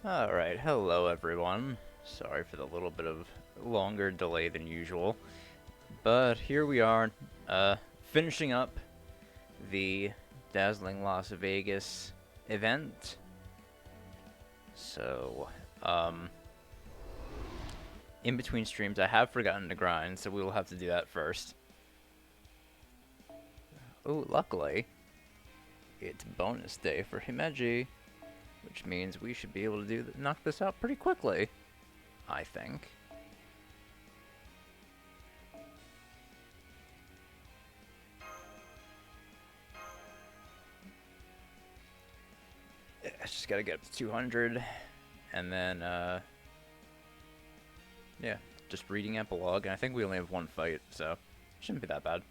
Alright, hello everyone. Sorry for the little bit of longer delay than usual. But here we are, finishing up the Dazzling Las Vegas event. So, in between streams I have forgotten to grind, so we will have to do that first. Oh, luckily, it's bonus day for Himeji, which means we should be able to knock this out pretty quickly, I think. I just gotta get up to 200, and then, yeah, just reading epilogue, and I think we only have one fight, so shouldn't be that bad.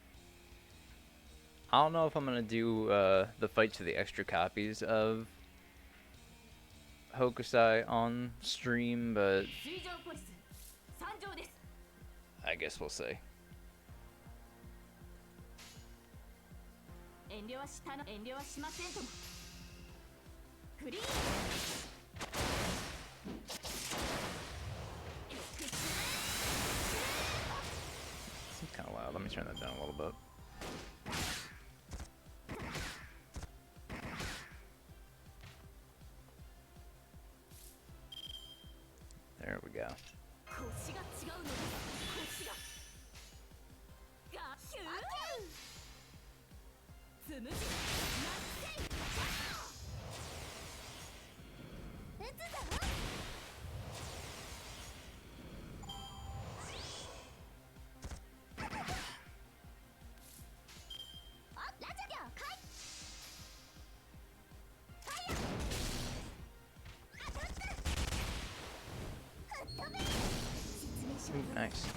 I don't know if I'm gonna do, the fights for the extra copies of Hokusai on stream, but I guess we'll see. Seems kind of loud. Let me turn that down a little bit. There we go. Ooh, nice.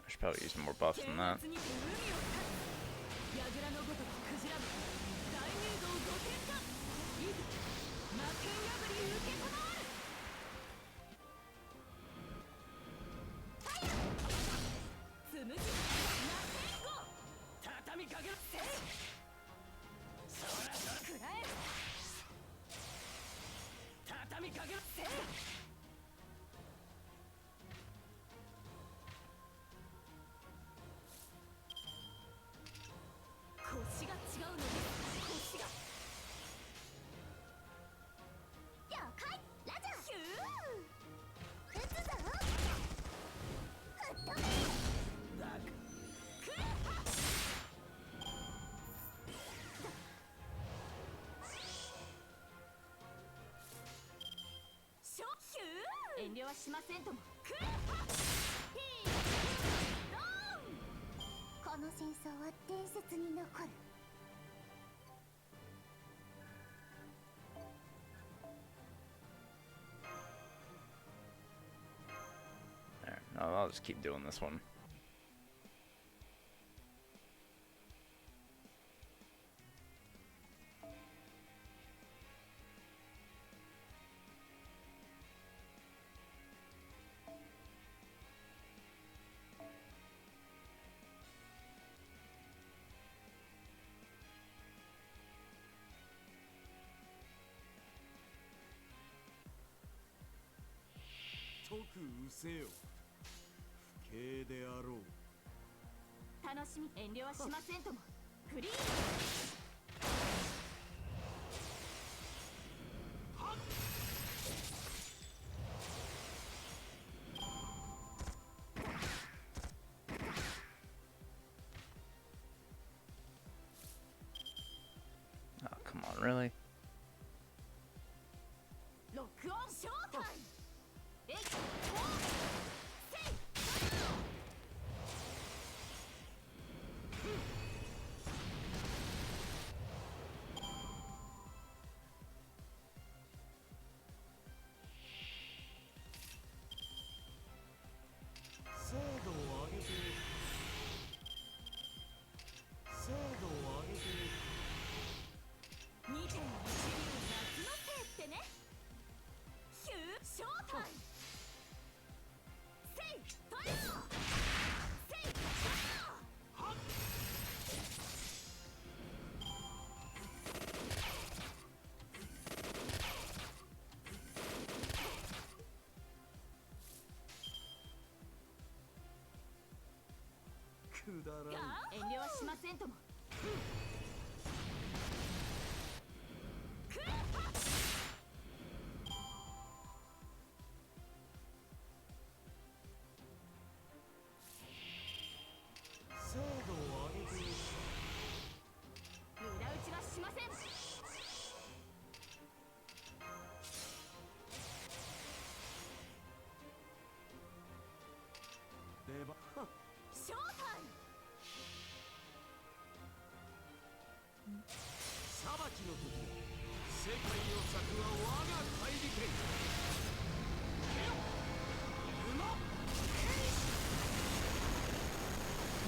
I should probably use some more buffs than that. There, no, I'll just keep doing this one. really.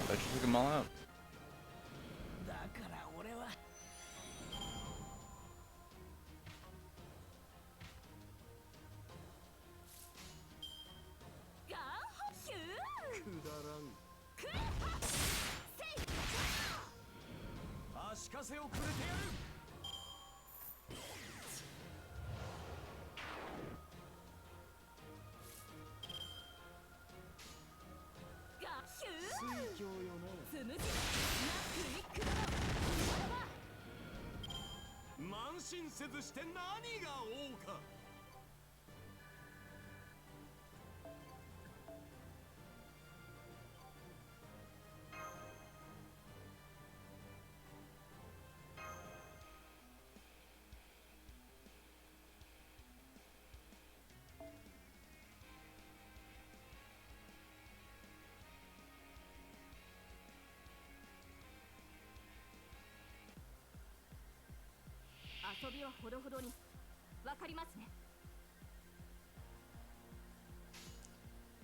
I just took them all out.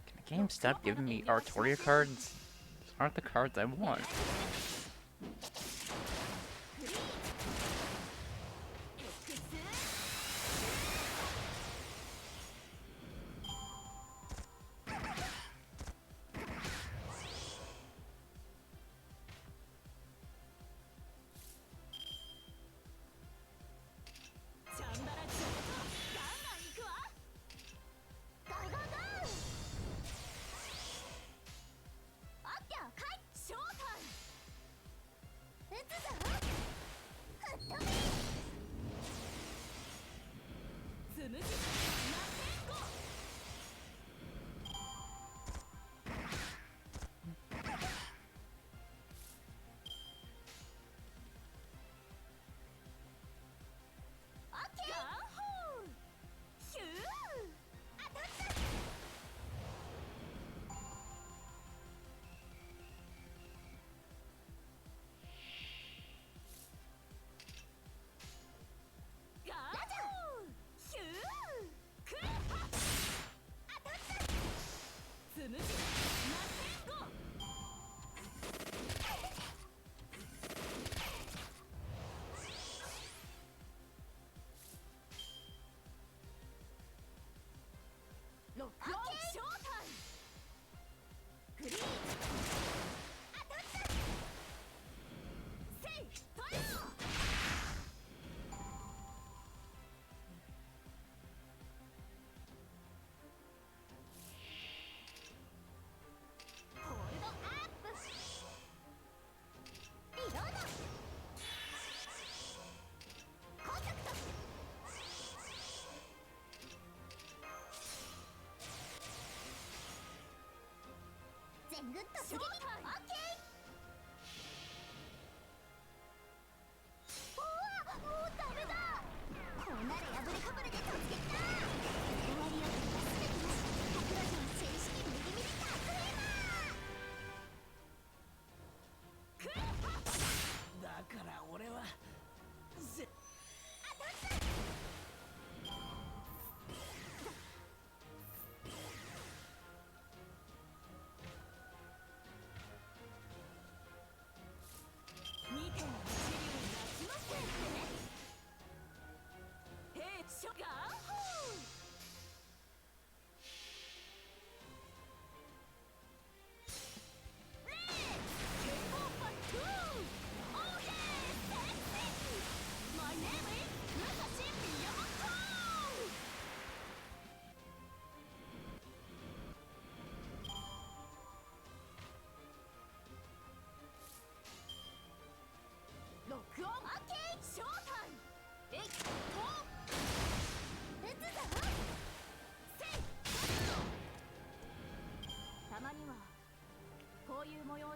Can the game stop giving me Artoria cards? These aren't the cards I want.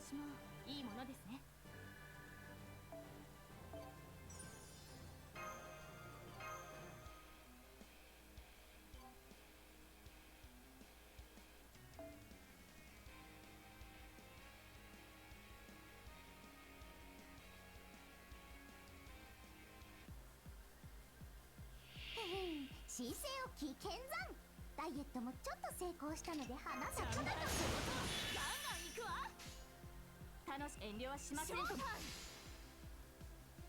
私もいいものですね。新生を危険山。ダイエットもちょっと成功したので花咲かなと。ガンガン行くわ。楽し遠慮はしませんと。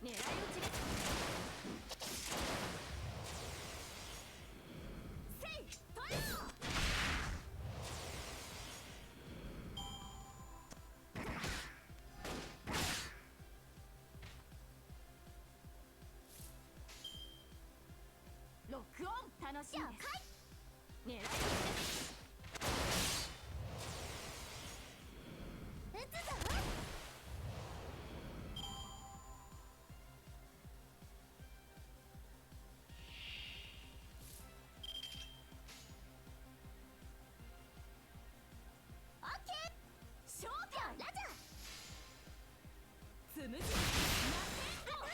狙い撃ちです。せいトヨロックオン。楽しいです。狙い撃ちです。撃つぞ。オッケー。ショータイム。ラジャー。つむじ。吹っ飛べ。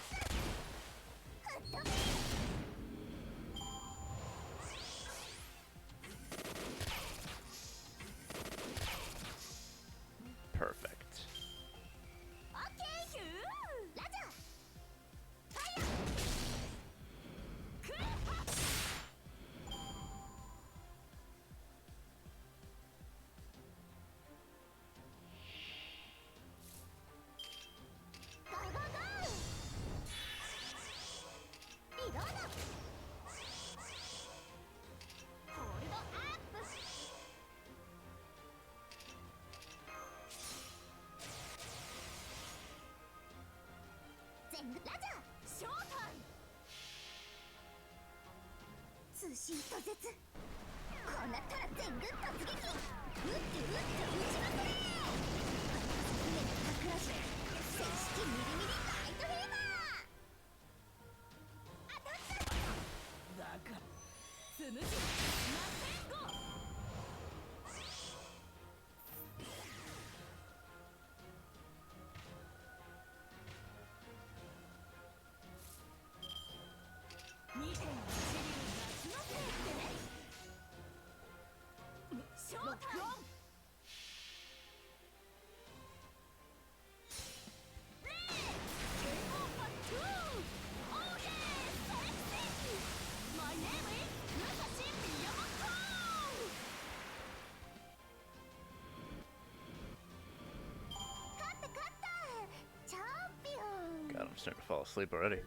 Perfect. オッケー。ヒュー。ラジャー。ファイヤクーハー。ゴーゴーゴー。リロード。ホールドアップ。全部ラジャー。ショータイム。通信途絶。こうなったら全軍突撃。撃って撃って撃ちまくれ。船の桜島。正式ミリミリナイトフィーバー。当たった。だからつむじ。螺旋号。2.1流夏のせいってね。ショータイム。レーケンオーパー2。オーイエーセクシー。マイネームイズ武蔵宮本。勝った勝ったチャンピオン。 God, I'm starting to fall asleep already.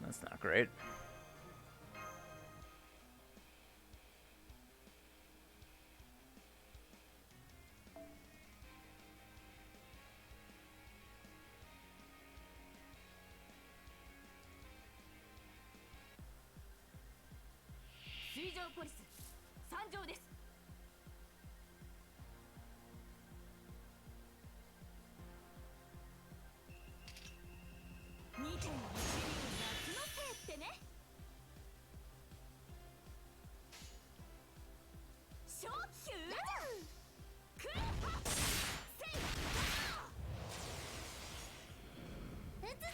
That's not great. 水上ポリス参上です。2.1流夏のせいってね。ショーキュークーハセイ撃つぞ。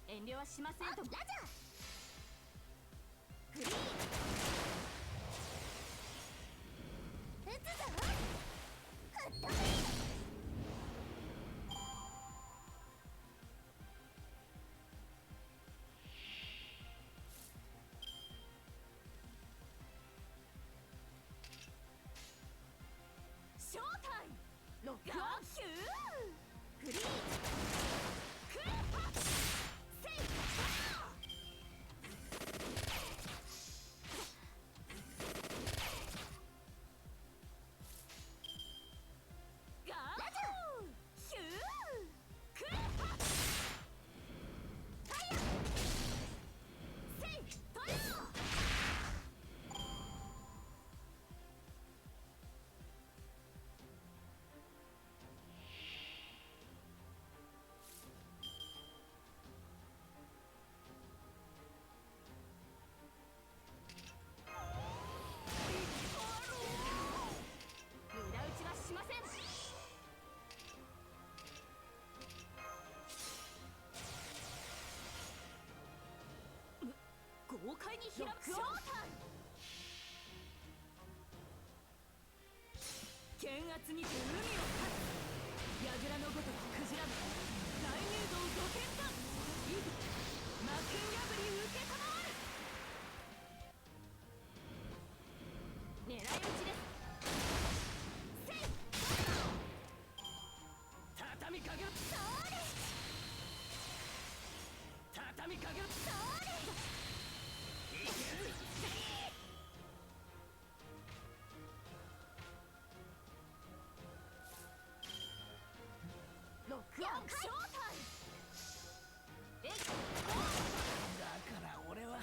遠慮はしませんと。ラジャー。グリーン。撃つぞ。吹っ飛べ。ショータイム。ロックオン。ヒューグリーン。クーハセイガーヒュークーハファイヤー。セイトヨ豪快に開くショータイム。剣圧にて海を立つ。櫓のごとくクジラの大入道御剣断。以後魔剣破り受けたまわる。狙い撃ちです。せい畳みかける。それ畳みかける。それロックオンショータイム。えいだから俺は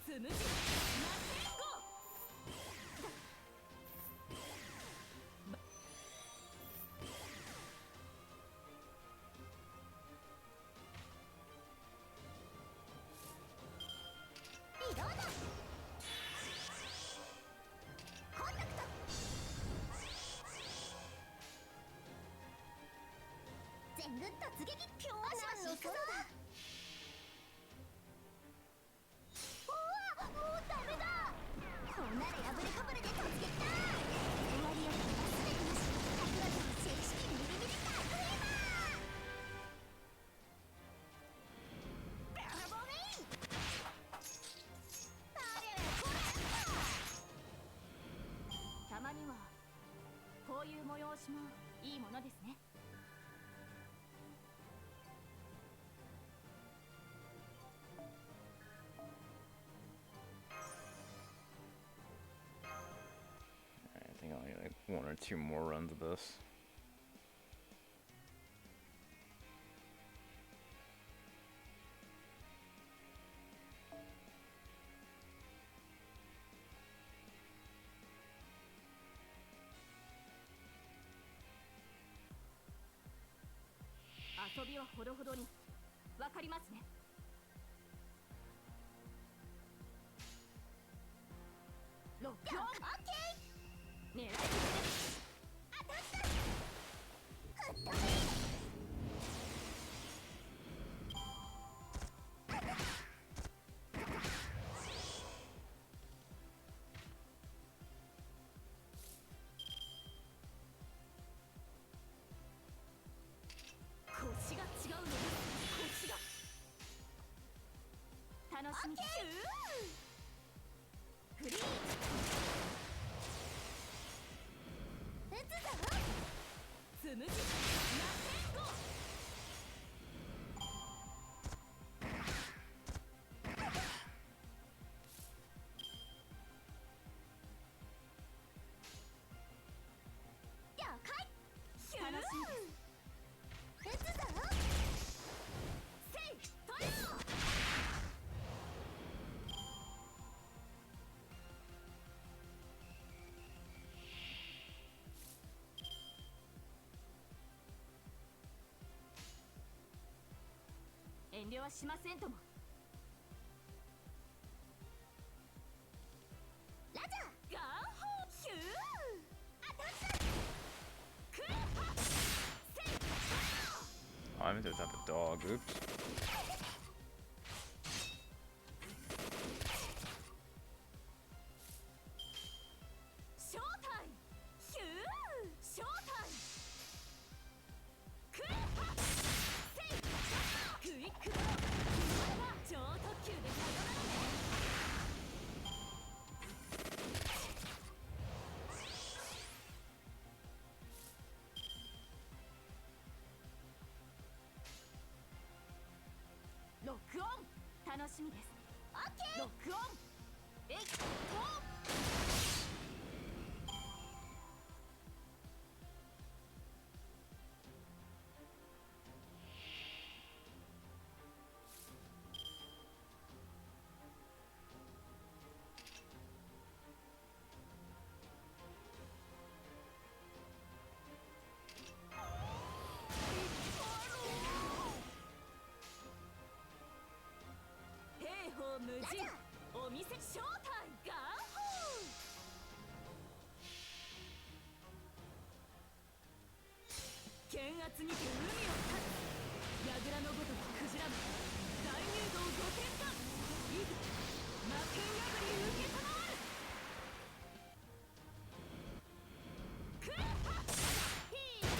つむじ魔剣ゴ移動だ。コンタクト。全軍突撃。今日は行くぞ。おわもうダメだ。こうなら破れかぶれで突撃だ。終わりよりも忘れてなし。桜と正式ビリビリダークウェーバー。バラボメイン。あれこれたまにはこういう催しもいいものですね。I think I'll need like 1 or 2 more runs of this.「遊びはほどほどに」わかりますね。ロックオン。オッケー。狙い撃ちです。当たった。フットビ腰が違うのです。腰が楽しみです。フリー撃つぞ。つむじ魔剣ゴ了解。ヒュー楽しみです。撃つぞ。せいトヨ遠慮はしませんとも。ラジャーガンホーヒュー当たったクーハセイ Oh, I meant to attack the dog. Oops. ショータイムヒューショータイムクーハセイクイックドロー超特急でさよならね。ロックオン楽しみです。オッケーロックオンえいゴー。兵法無尽お店正体ガンホー剣圧にて海を立つ。櫓のごとくクジラ部大入道御殿だ。いざ魔剣破り受けたまわる。クーハッヒー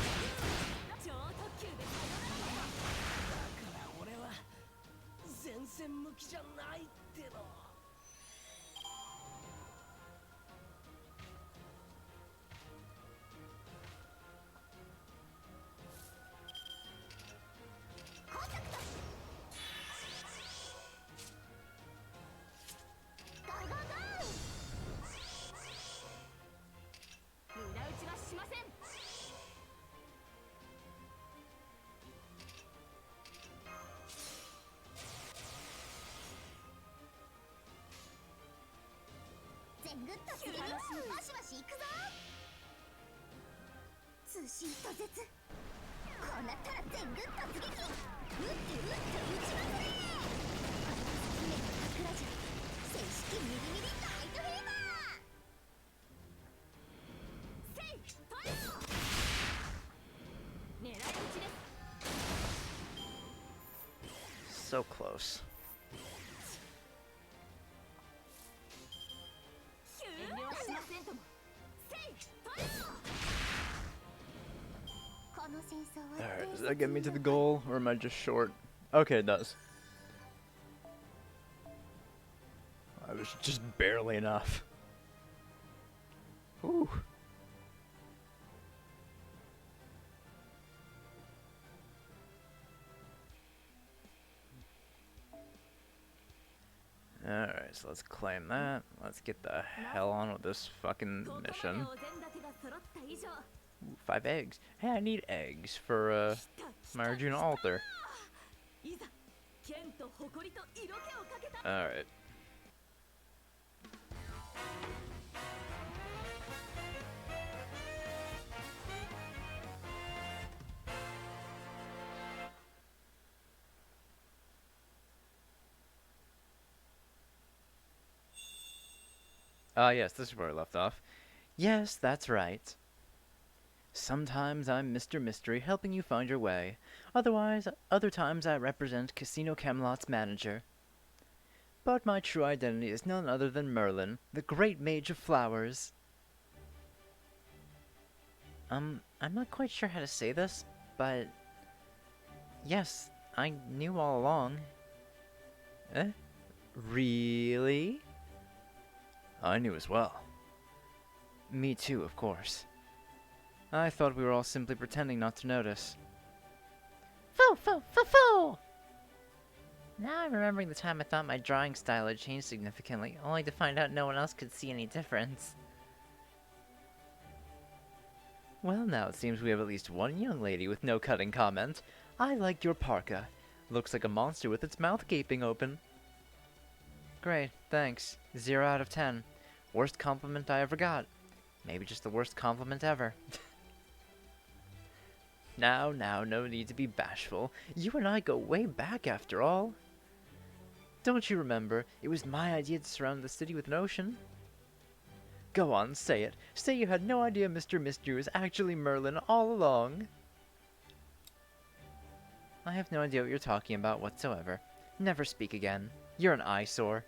超特急でさよならだよ。だから俺は前線向きじゃないっての。コンタクト。ゴーゴーゴー。裏打ちはしません。全グッドするよ。バシバシ行くぞ。通信途絶。こうなったら全グッド突撃。打って打って打ちまくれ。姫の桜じゃ正式ミリミリナイトフィーバー。せいトヨ狙い撃ちです。 So close. 遠慮はしませんとも。せいトヨこの戦争は Alright, does that get me to the goal, or am I just short? Okay, it does. I was just barely enough. Whew. Alright, so let's claim that. Let's get the hell on with this fucking ここまで mission. お膳立てが揃った以上 Ooh, 5 eggs. Hey, I need eggs for, 来た来 my た Arjuna 来た altar. いざ剣と誇りと色気をかけた Alright. Yes, this is where I left off. Yes, that's right. Sometimes I'm Mr. Mystery, helping you find your way. Other times I represent Casino Camelot's manager. But my true identity is none other than Merlin, the great mage of flowers. I'm not quite sure how to say this, but yes, I knew all along. Eh? Really? I knew as well. Me too, of course. I thought we were all simply pretending not to notice. Foo, foo, foo, foo! Now I'm remembering the time I thought my drawing style had changed significantly, only to find out no one else could see any difference. Well, now it seems we have at least one young lady with no cutting comment. I like your parka. Looks like a monster with its mouth gaping open. Great, thanks. 0 out of 10. Worst compliment I ever got. Maybe just the worst compliment ever. Now, no need to be bashful. You and I go way back after all. Don't you remember, it was my idea to surround the city with an ocean? Go on, say it. Say you had no idea Mr. Mystery was actually Merlin all along. I have no idea what you're talking about whatsoever. Never speak again. You're an eyesore.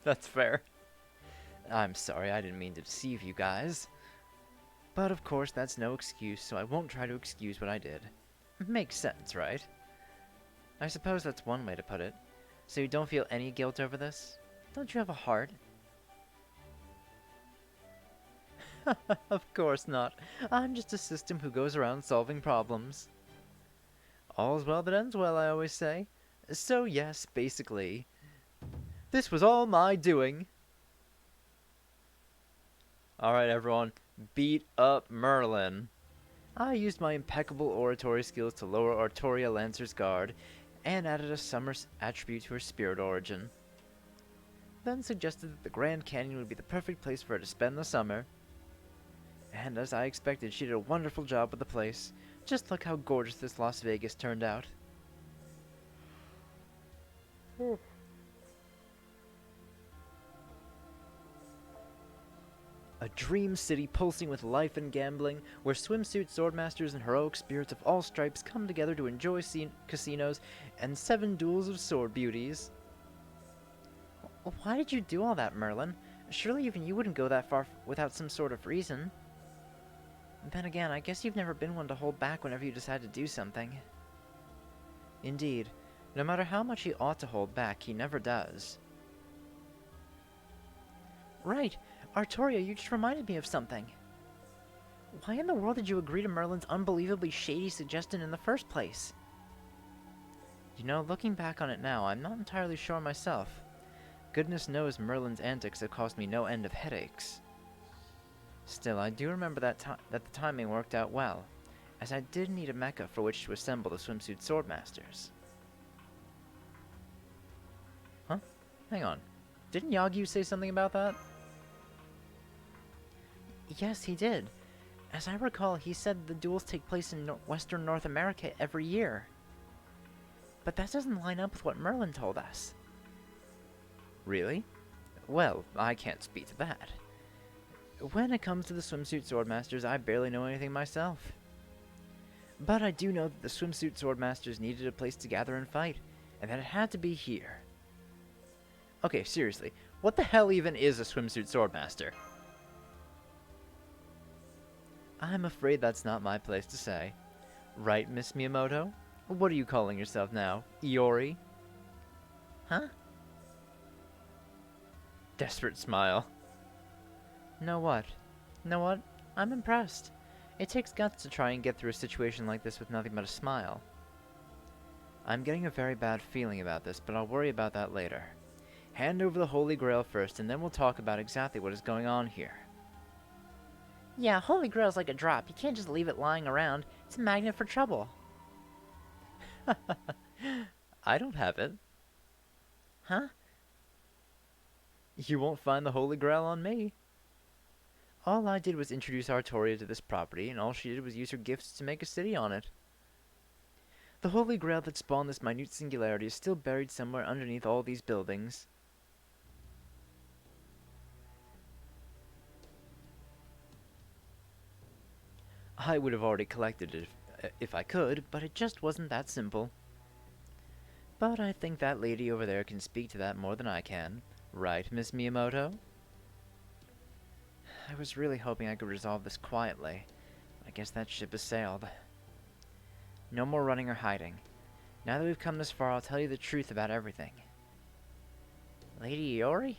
That's fair. I'm sorry, I didn't mean to deceive you guys. But of course, that's no excuse, so I won't try to excuse what I did. Makes sense, right? I suppose that's one way to put it. So you don't feel any guilt over this? Don't you have a heart? Of course not. I'm just a system who goes around solving problems. All's well that ends well, I always say. So yes, basically, this was all my doing. Alright everyone, beat up Merlin. I used my impeccable oratory skills to lower Artoria Lancer's guard, and added a summer attribute to her spirit origin. Then suggested that the Grand Canyon would be the perfect place for her to spend the summer. And as I expected, she did a wonderful job with the place. Just look how gorgeous this Las Vegas turned out. A dream city pulsing with life and gambling, where swimsuit swordmasters and heroic spirits of all stripes come together to enjoy casinos and 7 duels of sword beauties. Why did you do all that, Merlin? Surely even you wouldn't go that far without some sort of reason. Then again, I guess you've never been one to hold back whenever you decide to do something. Indeed, no matter how much he ought to hold back, he never does. Right! Artoria, you just reminded me of something. Why in the world did you agree to Merlin's unbelievably shady suggestion in the first place? You know, looking back on it now, I'm not entirely sure myself. Goodness knows Merlin's antics have caused me no end of headaches. Still, I do remember that the timing worked out well, as I did need a mecha for which to assemble the swimsuit swordmasters. Huh? Hang on. Didn't Yagyu say something about that? Yes, he did. As I recall, he said the duels take place in Western North America every year. But that doesn't line up with what Merlin told us. Really? Well, I can't speak to that. When it comes to the swimsuit swordmasters, I barely know anything myself. But I do know that the swimsuit swordmasters needed a place to gather and fight, and that it had to be here. Okay, seriously, what the hell even is a swimsuit swordmaster? I'm afraid that's not my place to say. Right, Miss Miyamoto? What are you calling yourself now? Iori? Huh? Desperate smile. Know what? I'm impressed. It takes guts to try and get through a situation like this with nothing but a smile. I'm getting a very bad feeling about this, but I'll worry about that later. Hand over the Holy Grail first, and then we'll talk about exactly what is going on here. Yeah, Holy Grail's like a drop. You can't just leave it lying around. It's a magnet for trouble. I don't have it. Huh? You won't find the Holy Grail on me. All I did was introduce Artoria to this property, and all she did was use her gifts to make a city on it. The Holy Grail that spawned this minute singularity is still buried somewhere underneath all these buildings. I would have already collected it if I could, but it just wasn't that simple. But I think that lady over there can speak to that more than I can. Right, Miss Miyamoto? I was really hoping I could resolve this quietly. I guess that ship has sailed. No more running or hiding. Now that we've come this far, I'll tell you the truth about everything. Lady Iori?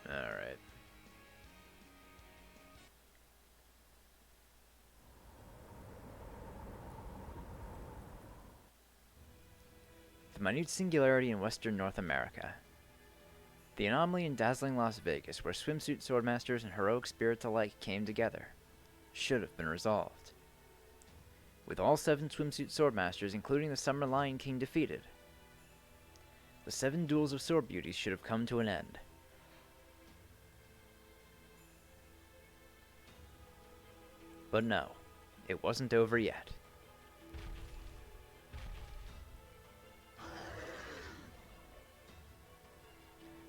Alright. The minute singularity in Western North America. The anomaly in dazzling Las Vegas, where swimsuit swordmasters and heroic spirits alike came together, should have been resolved. With all 7 swimsuit swordmasters, including the Summer Lion King, defeated, the 7 duels of sword beauties should have come to an end. But no, it wasn't over yet.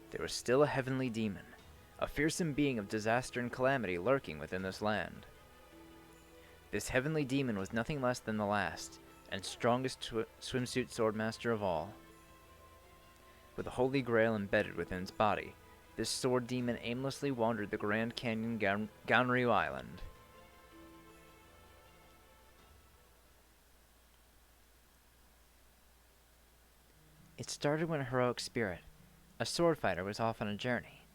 There was still a heavenly demon, a fearsome being of disaster and calamity lurking within this land. This heavenly demon was nothing less than the last and strongest swimsuit swordmaster of all. With the Holy Grail embedded within its body, this sword demon aimlessly wandered the Grand Canyon Ganryu Island. It started when a heroic spirit, a sword fighter, was off on a journey.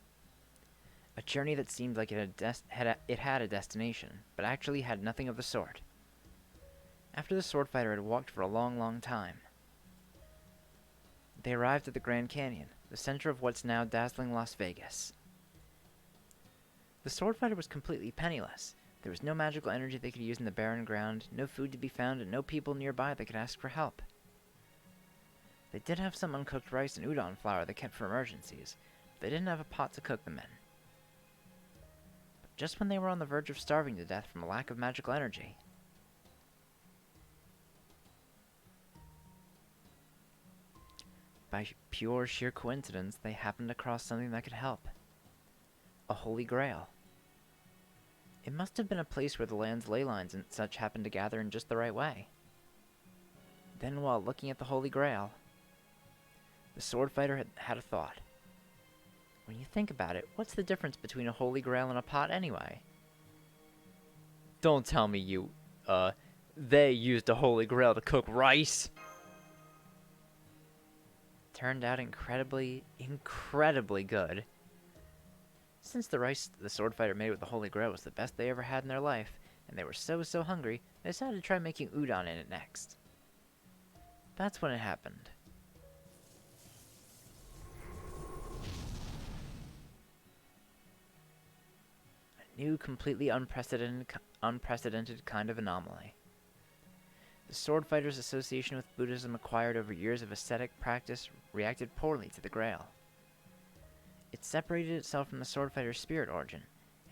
A journey that seemed like it had a destination, but actually had nothing of the sort. After the sword fighter had walked for a long, long time, they arrived at the Grand Canyon, the center of what's now dazzling Las Vegas. The sword fighter was completely penniless. There was no magical energy they could use in the barren ground, no food to be found, and no people nearby that could ask for help. They did have some uncooked rice and udon flour they kept for emergencies, but they didn't have a pot to cook them in. But just when they were on the verge of starving to death from a lack of magical energy, by pure sheer coincidence, they happened across something that could help. A Holy Grail. It must have been a place where the land's ley lines and such happened to gather in just the right way. Then, while looking at the Holy Grail, the sword fighter had a thought. When you think about it, what's the difference between a Holy Grail and a pot anyway? Don't tell me they used a Holy Grail to cook rice! Turned out incredibly good. Since the rice the sword fighter made with the Holy Grail was the best they ever had in their life, and they were so hungry, they decided to try making udon in it next. That's when it happened. A new, completely unprecedented kind of anomaly. The Sword Fighters' association with Buddhism acquired over years of ascetic practice reacted poorly to the Grail. It separated itself from the Sword Fighter's spirit origin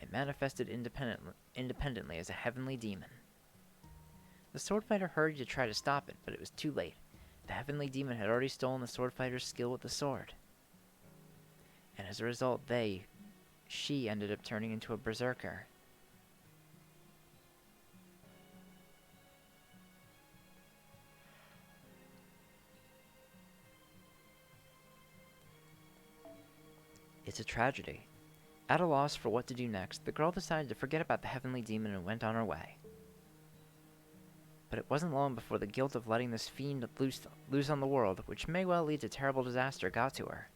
and manifested independently as a heavenly demon. The Sword Fighter hurried to try to stop it, but it was too late. The heavenly demon had already stolen the Sword Fighter's skill with the sword. And as a result, she ended up turning into a berserker. It's a tragedy. At a loss for what to do next, the girl decided to forget about the heavenly demon and went on her way. But it wasn't long before the guilt of letting this fiend loose on the world, which may well lead to terrible disaster, got to her.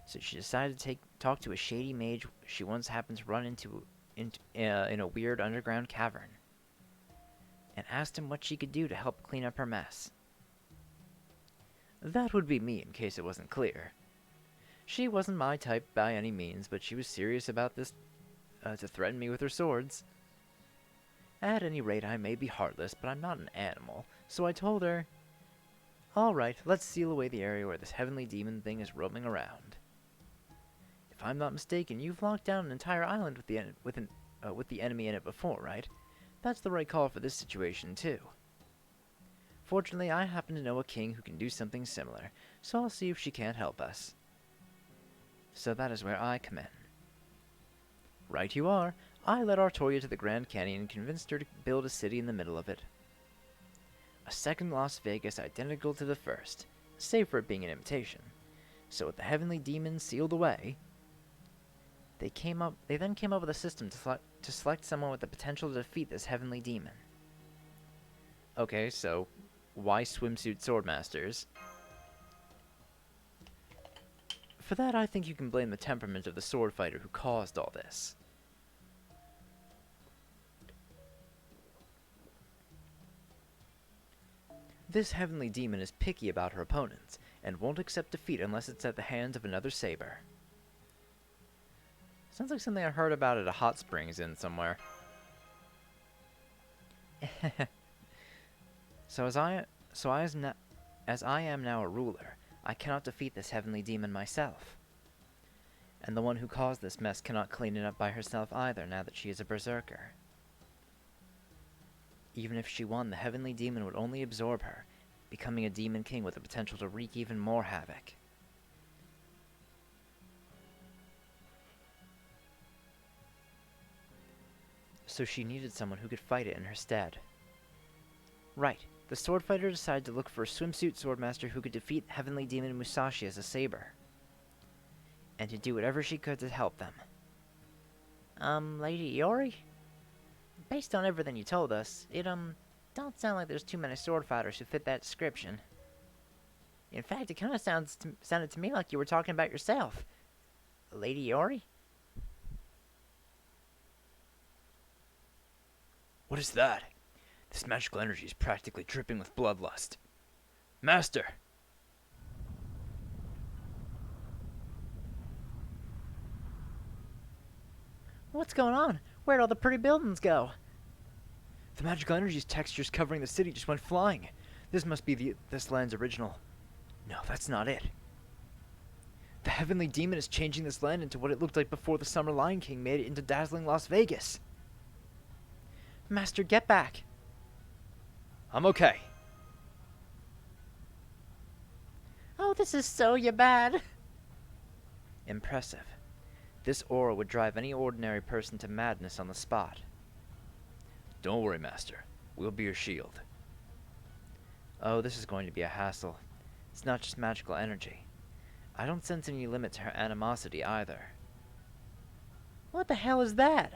So she decided to talk to a shady mage she once happened to run into in a weird underground cavern, and asked him what she could do to help clean up her mess. That would be me, in case it wasn't clear. She wasn't my type by any means, but she was serious about this, to threaten me with her swords. At any rate, I may be heartless, but I'm not an animal, so I told her, "Alright, let's seal away the area where this heavenly demon thing is roaming around. If I'm not mistaken, you've locked down an entire island with the enemy in it before, right? That's the right call for this situation, too. Fortunately, I happen to know a king who can do something similar, so I'll see if she can't help us." So that is where I come in. Right you are. I led Artoria to the Grand Canyon and convinced her to build a city in the middle of it. A second Las Vegas identical to the first, save for it being an imitation. So with the heavenly demon sealed away, they then came up with a system to select someone with the potential to defeat this heavenly demon. Okay, so why swimsuit swordmasters? For that, I think you can blame the temperament of the sword fighter who caused all this. This heavenly demon is picky about her opponents, and won't accept defeat unless it's at the hands of another saber. Sounds like something I heard about at a hot springs inn somewhere. As I am now a ruler, I cannot defeat this heavenly demon myself. And the one who caused this mess cannot clean it up by herself either, now that she is a berserker. Even if she won, the heavenly demon would only absorb her, becoming a demon king with the potential to wreak even more havoc. So she needed someone who could fight it in her stead. Right. The sword fighter decided to look for a swimsuit swordmaster who could defeat heavenly demon Musashi as a saber, and to do whatever she could to help them. Lady Iori? Based on everything you told us, it, don't sound like there's too many sword fighters who fit that description. In fact, it kind of sounded to me like you were talking about yourself. Lady Iori? What is that? This magical energy is practically dripping with bloodlust. Master! What's going on? Where'd all the pretty buildings go? The magical energy's textures covering the city just went flying. This must be this land's original No, that's not it. The Heavenly Demon is changing this land into what it looked like before the Summer Lion King made it into dazzling Las Vegas. Master, get back. I'm okay. Oh, this is so bad. Impressive. This aura would drive any ordinary person to madness on the spot. Don't worry, Master. We'll be your shield. Oh, this is going to be a hassle. It's not just magical energy. I don't sense any limit to her animosity either. What the hell is that?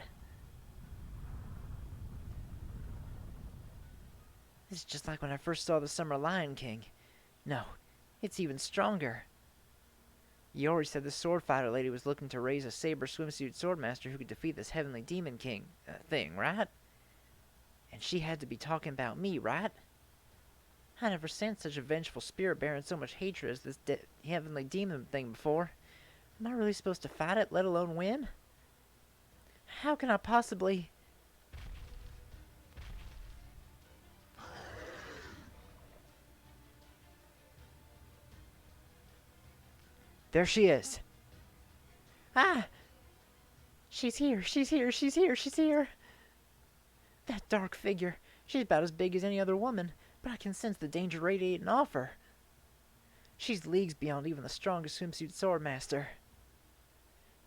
This is just like when I first saw the Summer Lion King. No, it's even stronger. Iori said the sword fighter lady was looking to raise a saber swimsuit swordmaster who could defeat this Heavenly Demon King thing, right? And she had to be talking about me, right? I never sensed such a vengeful spirit bearing so much hatred as this Heavenly Demon thing before. Am I really supposed to fight it, let alone win? How can I possibly... There she is. Ah! She's here, she's here, she's here, she's here. That dark figure. She's about as big as any other woman, but I can sense the danger radiating off her. She's leagues beyond even the strongest swimsuit swordmaster.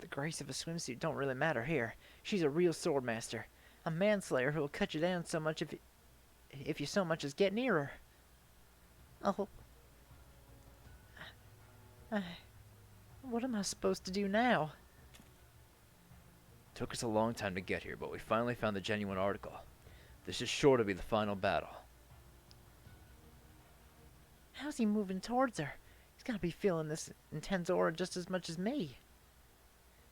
The grace of a swimsuit don't really matter here. She's a real swordmaster. A manslayer who will cut you down so much if you so much as get near her. Oh. What am I supposed to do now? Took us a long time to get here, but we finally found the genuine article. This is sure to be the final battle. How's he moving towards her? He's gotta be feeling this intense aura just as much as me.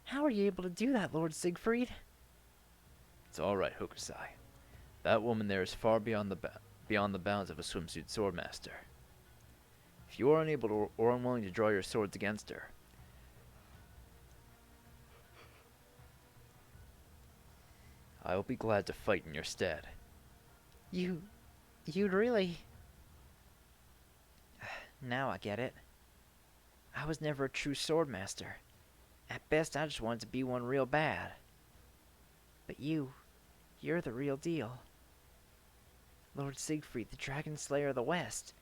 How are you able to do that, Lord Siegfried? It's alright, Hokusai. That woman there is far beyond the bounds of a swimsuit swordmaster. If you are unable to, or unwilling to draw your swords against her, I will be glad to fight in your stead. You'd really... Now I get it. I was never a true swordmaster. At best, I just wanted to be one real bad. But you're the real deal. Lord Siegfried, the Dragon Slayer of the West.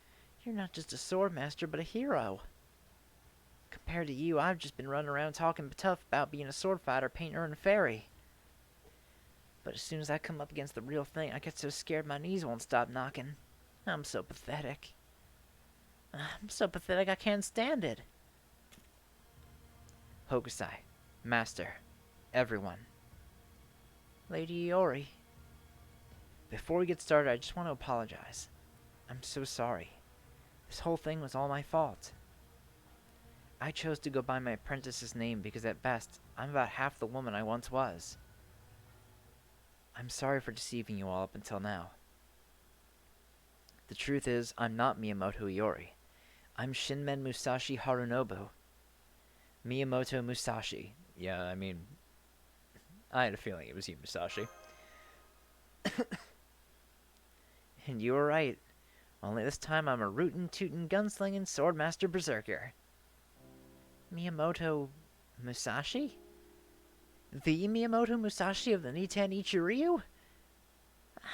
You're not just a swordmaster, but a hero. Compared to you, I've just been running around talking tough about being a sword fighter, painter, and fairy. But as soon as I come up against the real thing, I get so scared my knees won't stop knocking. I'm so pathetic. I can't stand it. Hokusai, Master, everyone. Lady Iori. Before we get started, I just want to apologize. I'm so sorry. This whole thing was all my fault. I chose to go by my apprentice's name because at best, I'm about half the woman I once was. I'm sorry for deceiving you all up until now. The truth is, I'm not Miyamoto Iori. I'm Shinmen Musashi Harunobu. Miyamoto Musashi. Yeah, I mean, I had a feeling it was you, Musashi. And you were right. Only this time I'm a rootin' tootin' gunslingin' swordmaster berserker. Miyamoto Musashi? The Miyamoto Musashi of the Nitan Ichiryu?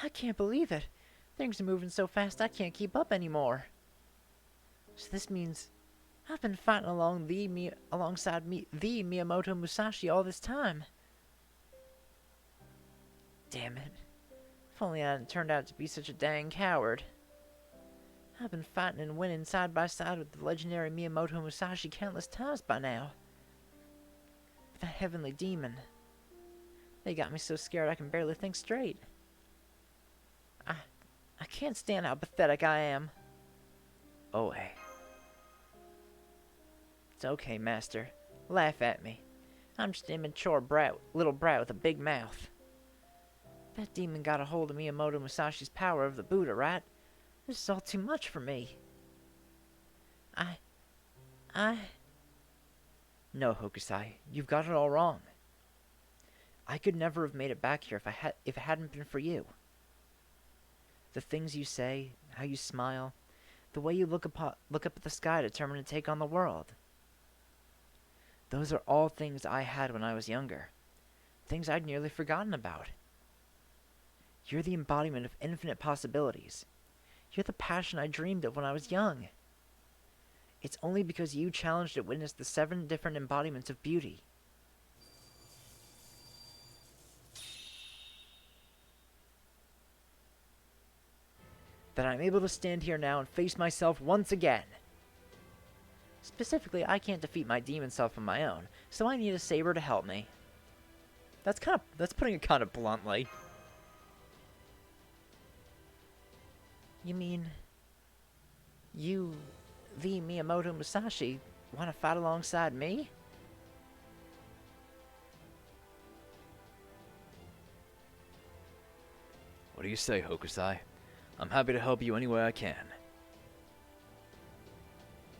I can't believe it. Things are moving so fast I can't keep up anymore. So this means I've been fighting alongside the Miyamoto Musashi all this time. Damn it. If only I hadn't turned out to be such a dang coward. I've been fighting and winning side by side with the legendary Miyamoto Musashi countless times by now. That Heavenly Demon. They got me so scared I can barely think straight. I can't stand how pathetic I am. Oh, hey. It's okay, Master. Laugh at me. I'm just an immature little brat with a big mouth. That demon got a hold of Miyamoto Musashi's power of the Buddha, right? This is all too much for me. No, Hokusai, you've got it all wrong. I could never have made it back here if it hadn't been for you. The things you say, how you smile, The way you look up at the sky determined to take on the world. Those are all things I had when I was younger. Things I'd nearly forgotten about. You're the embodiment of infinite possibilities. You're the passion I dreamed of when I was young. It's only because you challenged to witness the 7 different embodiments of beauty. That I'm able to stand here now and face myself once again. Specifically, I can't defeat my demon self on my own, so I need a saber to help me. That's putting it kind of bluntly. You mean, you, the Miyamoto Musashi, want to fight alongside me? What do you say, Hokusai? I'm happy to help you any way I can.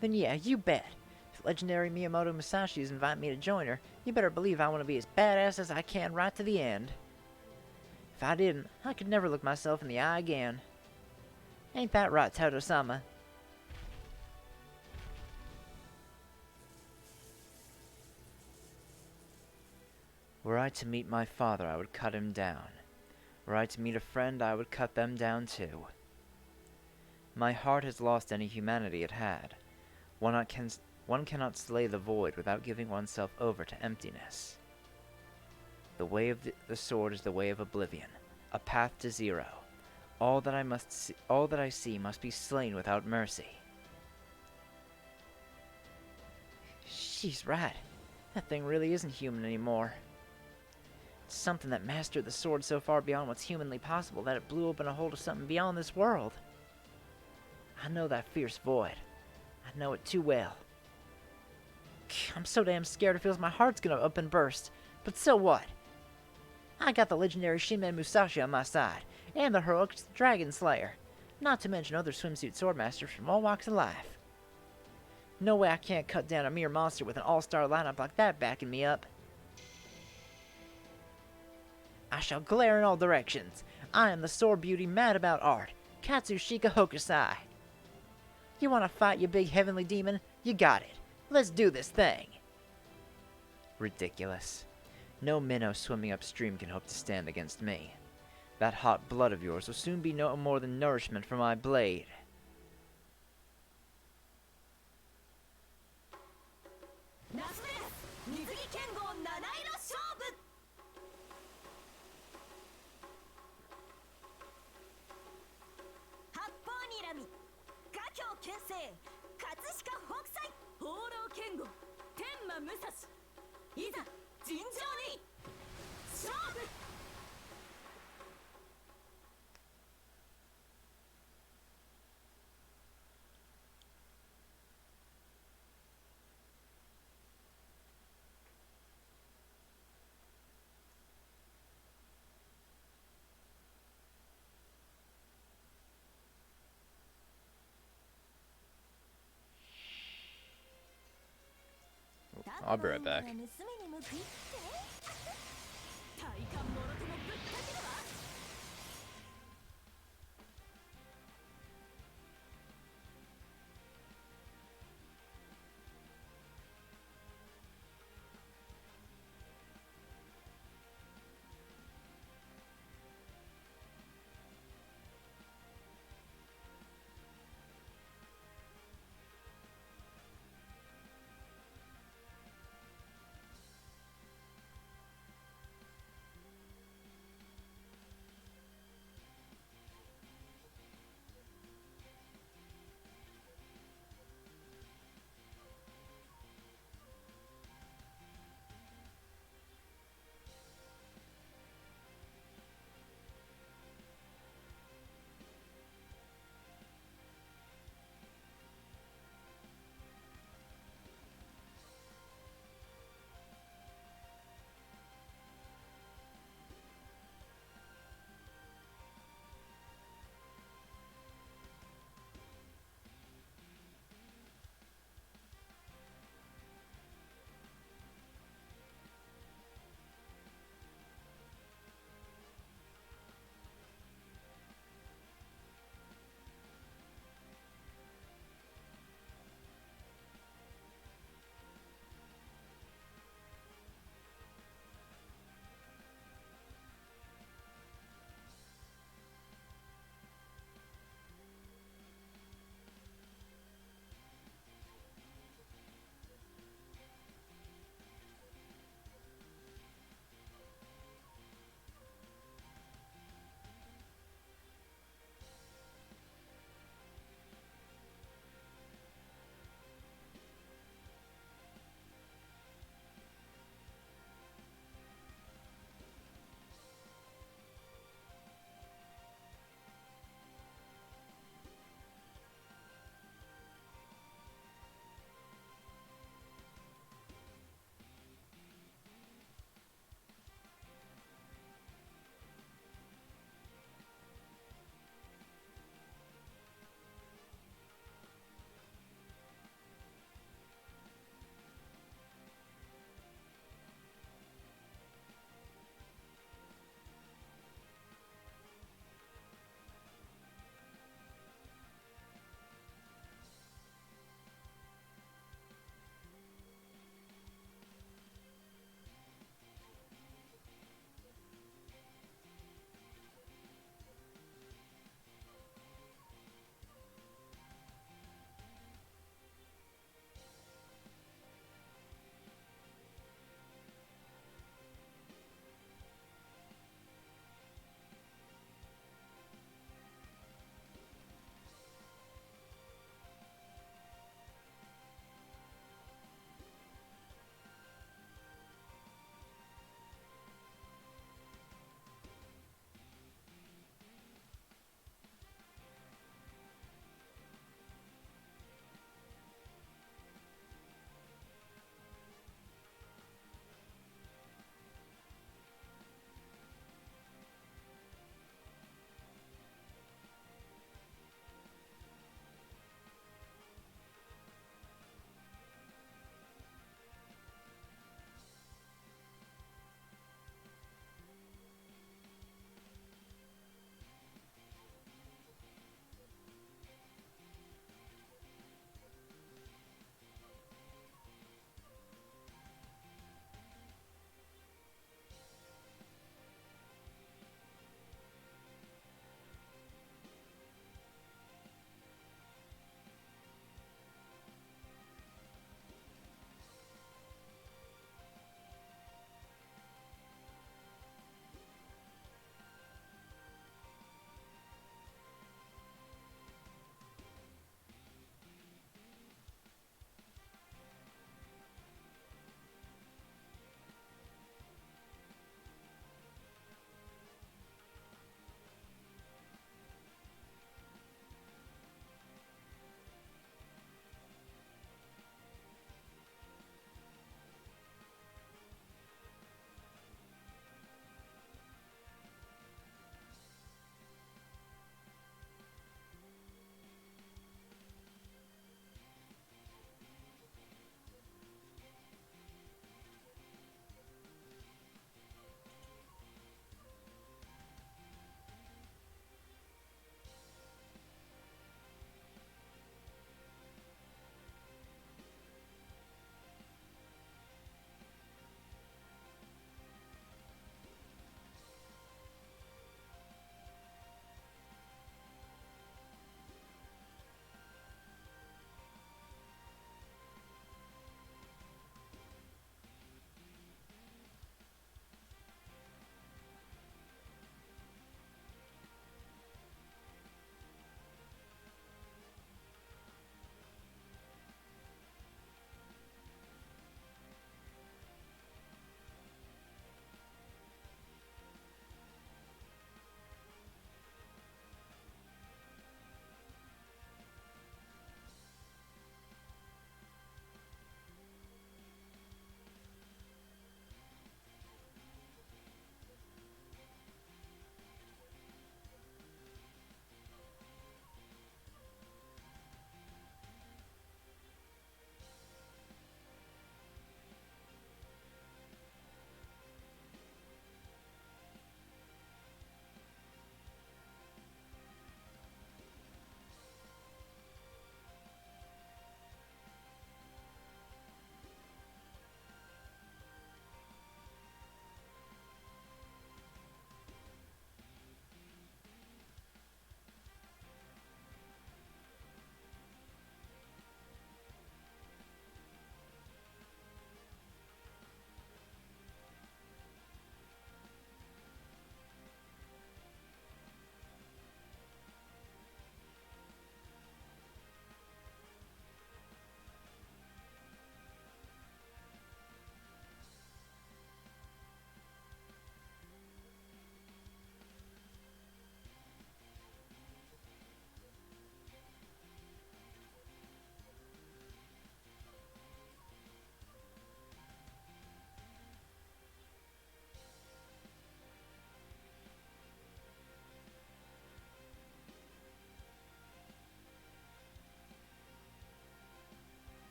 Then yeah, you bet. If legendary Miyamoto Musashi is inviting me to join her, you better believe I want to be as badass as I can right to the end. If I didn't, I could never look myself in the eye again. Ain't that right, Todo-sama? Were I to meet my father, I would cut him down. Were I to meet a friend, I would cut them down too. My heart has lost any humanity it had. One cannot slay the void without giving oneself over to emptiness. The way of the sword is the way of oblivion, a path to zero. All that I see must be slain without mercy. She's right. That thing really isn't human anymore. It's something that mastered the sword so far beyond what's humanly possible that it blew open a hole to something beyond this world. I know that fierce void. I know it too well. I'm so damn scared it feels my heart's gonna up and burst. But so what? I got the legendary Shinmen Musashi on my side, and the heroic Dragon Slayer, not to mention other swimsuit swordmasters from all walks of life. No way I can't cut down a mere monster with an all-star lineup like that backing me up. I shall glare in all directions. I am the sword beauty mad about art, Katsushika Hokusai. You want to fight, you big heavenly demon? You got it. Let's do this thing. Ridiculous. No minnow swimming upstream can hope to stand against me. That hot blood of yours will soon be no more than nourishment for my blade. I'll be right back.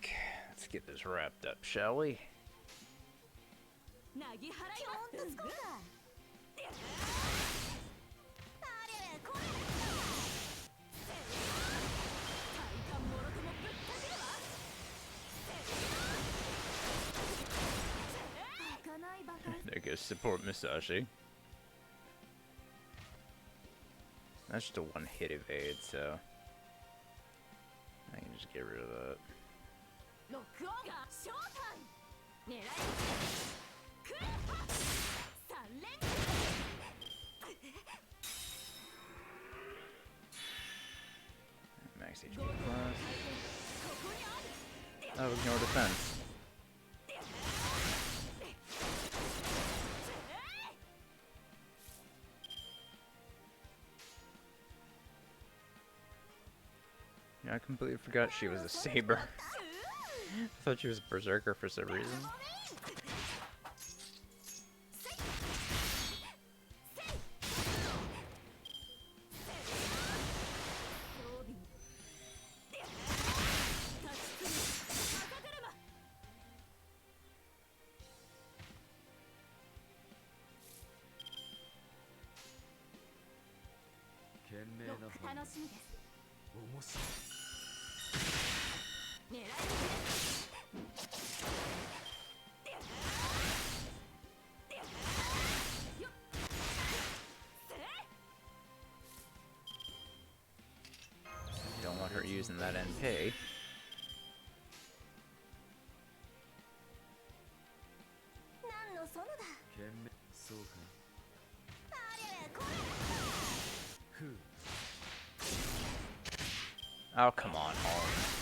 back. Let's get this wrapped up, shall we? なぎ払いますほんとすごいだあれこれ体感もろともぶった切るわ開かないバカンス There goes support Musashi. That's just a one-hit evade, so I can just get rid of that. ロックオンがショータイム狙いクーパ3連続 Max HP こ plus. こにある Oh, ignore defense. Yeah, I completely forgot she was a saber. I thought she was a berserker for some reason. 賢明な判断楽しみです面白い狙い撃ちよっせい Don't want her using that NP. 何の園だ賢明そうかあれこれふう Oh, come on, home.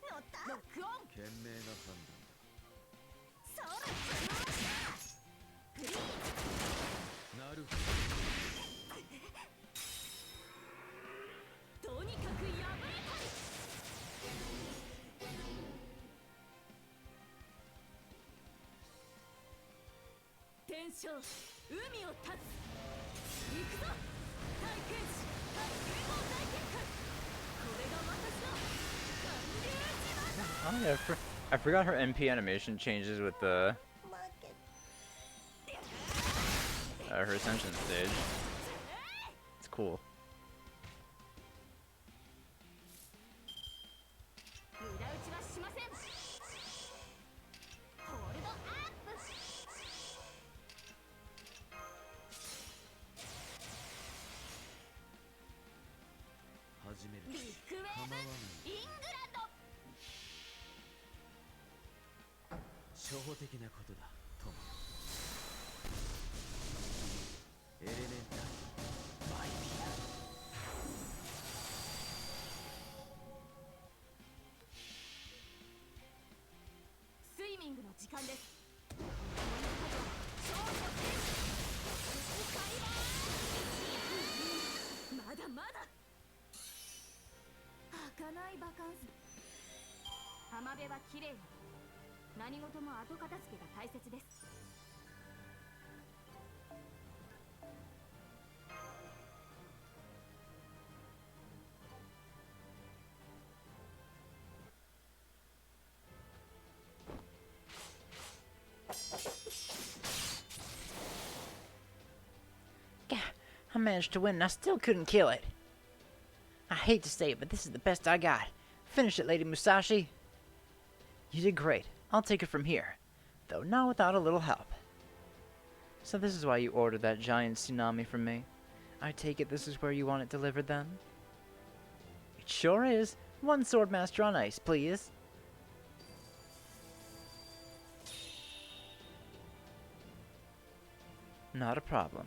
乗ったロックオン賢明な判そらフリー断なるほとにかく破れたい天将海を立つ行くぞ大剣士対剣豪大結界これが私の巌流島だ Oh yeah, I forgot her NP animation changes with the 負け her ascension stage. It's cool. 無駄打ちはしませんホールドアップ始めるビッグウェーブ構わないイングランド初歩的なことだトムエレメンタルマイピスイミングの時間です勝利の天使まだまだ開かないバカンス浜辺は綺麗な何事も後片付けが大切です Gah, I managed to win and I still couldn't kill it. I hate to say it, but this is the best I got. Finish it, Lady Musashi. You did great. I'll take it from here. Though not without a little help. So this is why you ordered that giant tsunami from me. I take it this is where you want it delivered then? It sure is. One Swordmaster on ice, please. Not a problem.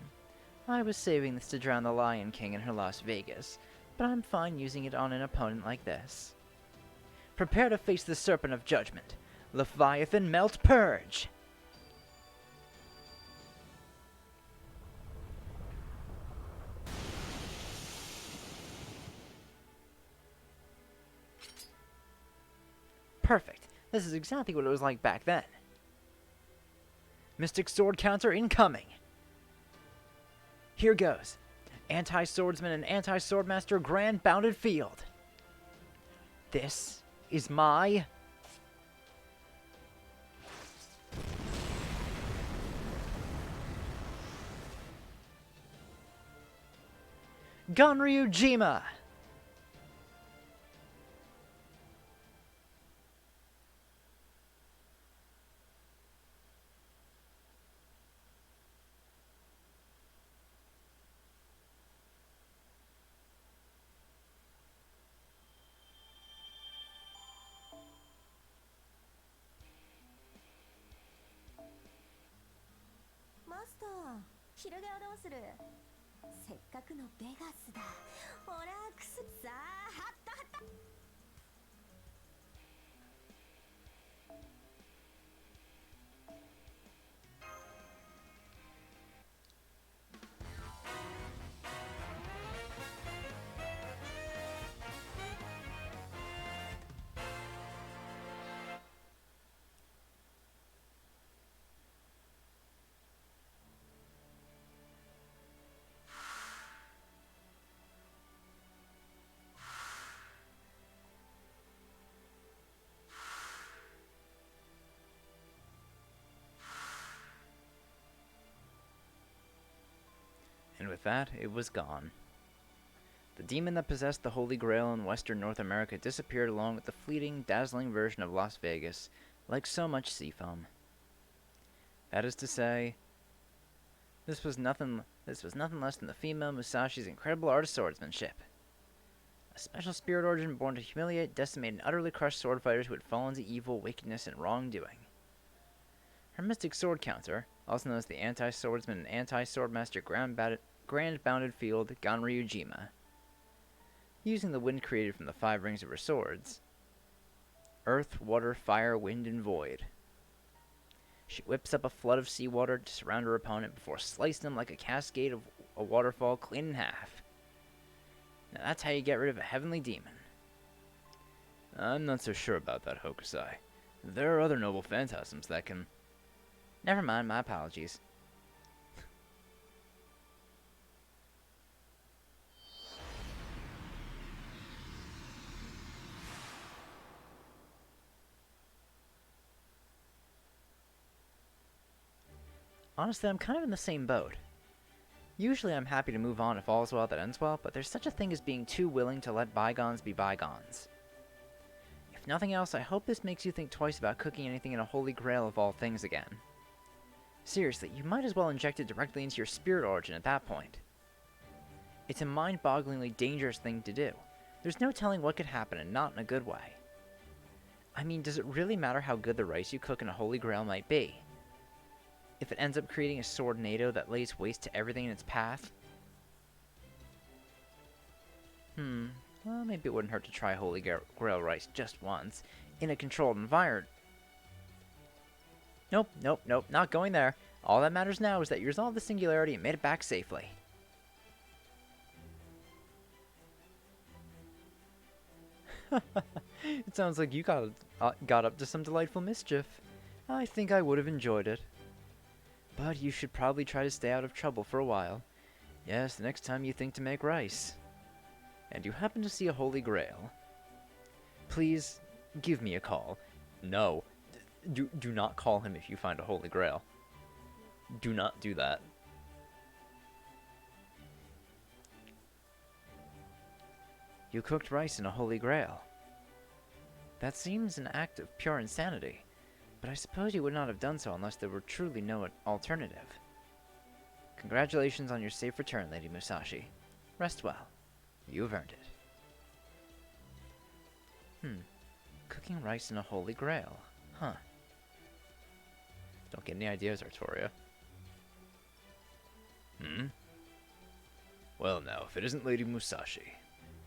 I was saving this to drown the Lion King in her Las Vegas, but I'm fine using it on an opponent like this. Prepare to face the Serpent of Judgment. Leviathan Melt Purge! Perfect. This is exactly what it was like back then. Mystic Sword counter incoming. Here goes. Anti-Swordsman and Anti-Swordmaster Grand Bounded Field. This is my... Ganryujima!マスター、昼毛はどうする？せっかくのベガスだ。ほら、くすさあ、はったはった。And with that, it was gone. The demon that possessed the Holy Grail in Western North America disappeared along with the fleeting, dazzling version of Las Vegas, like so much sea foam. That is to say, this was nothing less than the female Musashi's incredible art of swordsmanship. A special spirit origin born to humiliate, decimate, and utterly crush sword fighters who had fallen to evil, wickedness, and wrongdoing. Her mystic sword counter, also known as the Anti-Swordsman and Anti-Swordmaster Grand Bounded Field Ganryujima, using the wind created from the 5 rings of her swords: earth, water, fire, wind, and void. She whips up a flood of seawater to surround her opponent before slicing him like a cascade of a waterfall clean in half. Now that's how you get rid of a heavenly demon. I'm not so sure about that, Hokusai. There are other noble phantasms that can... Never mind, my apologies. Honestly, I'm kind of in the same boat. Usually I'm happy to move on if all's well that ends well, but there's such a thing as being too willing to let bygones be bygones. If nothing else, I hope this makes you think twice about cooking anything in a Holy Grail of all things again. Seriously, you might as well inject it directly into your spirit origin at that point. It's a mind-bogglingly dangerous thing to do. There's no telling what could happen, and not in a good way. I mean, does it really matter how good the rice you cook in a Holy Grail might be? If it ends up creating a sword-nado that lays waste to everything in its path? Well, maybe it wouldn't hurt to try Holy Grail rice just once, in a controlled environment. Nope, not going there. All that matters now is that you resolved the singularity and made it back safely. It sounds like you got up to some delightful mischief. I think I would have enjoyed it. But you should probably try to stay out of trouble for a while. Yes, the next time you think to make rice. And you happen to see a Holy Grail. Please, give me a call. No. Do not call him if you find a Holy Grail. Do not do that. You cooked rice in a Holy Grail. That seems an act of pure insanity, but I suppose you would not have done so unless there were truly no alternative. Congratulations on your safe return, Lady Musashi. Rest well. You have earned it. Cooking rice in a Holy Grail. Huh. Don't get any ideas, Artoria. Well now, if it isn't Lady Musashi,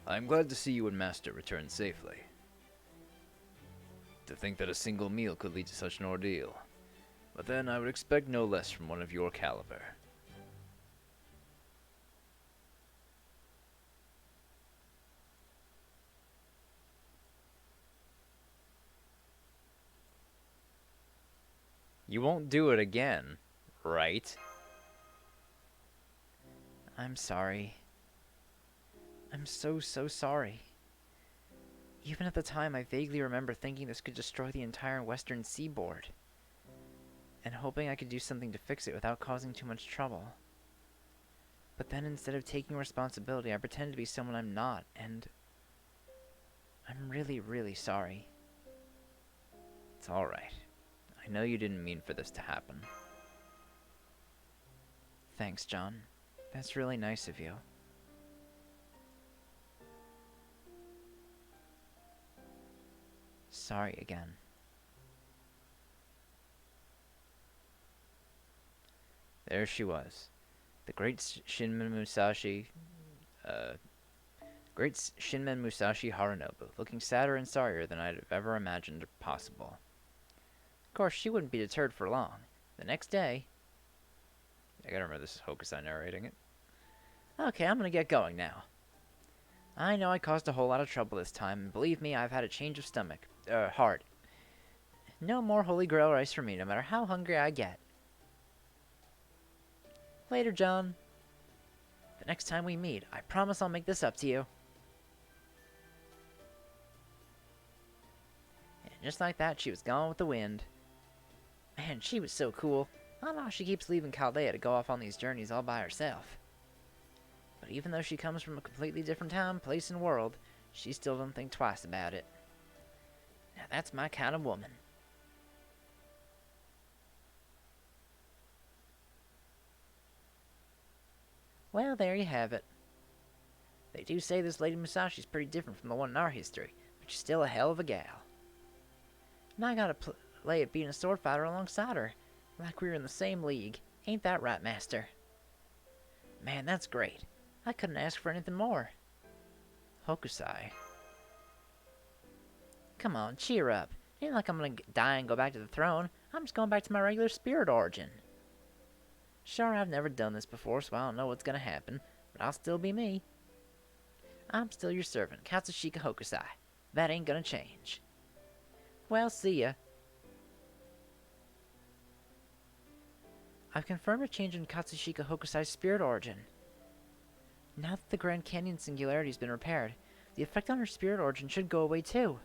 I'm glad to see you and Master return safely. To think that a single meal could lead to such an ordeal. But then I would expect no less from one of your caliber. You won't do it again, right? I'm sorry. I'm so sorry. Even at the time, I vaguely remember thinking this could destroy the entire western seaboard, and hoping I could do something to fix it without causing too much trouble. But then instead of taking responsibility, I pretended to be someone I'm not, and I'm really sorry. It's alright. I know you didn't mean for this to happen. Thanks, John. That's really nice of you. Sorry again. There she was. The great Shinmen Musashi Harunobu, looking sadder and sorrier than I'd have ever imagined possible. Of course, she wouldn't be deterred for long. The next day... I gotta remember this is Hokusai narrating it. Okay, I'm gonna get going now. I know I caused a whole lot of trouble this time, and believe me, I've had a change of heart. No more Holy Grail rice for me, no matter how hungry I get. Later, John. The next time we meet, I promise I'll make this up to you. And just like that, she was gone with the wind. Man, she was so cool. I don't know how she keeps leaving Chaldea to go off on these journeys all by herself. But even though she comes from a completely different time, place, and world, she still don't think twice about it. Now that's my kind of woman. Well, there you have it. They do say this Lady Musashi's pretty different from the one in our history, but she's still a hell of a gal. And I gotta play at being a sword fighter alongside her, like we were in the same league. Ain't that right, Master? Man, that's great. I couldn't ask for anything more. Hokusai. Come on, cheer up. It ain't like I'm gonna die and go back to the throne. I'm just going back to my regular spirit origin. Sure, I've never done this before, so I don't know what's gonna happen, but I'll still be me. I'm still your servant, Katsushika Hokusai. That ain't gonna change. Well, see ya. I've confirmed a change in Katsushika Hokusai's spirit origin. Now that the Grand Canyon singularity has been repaired, the effect on her spirit origin should go away too.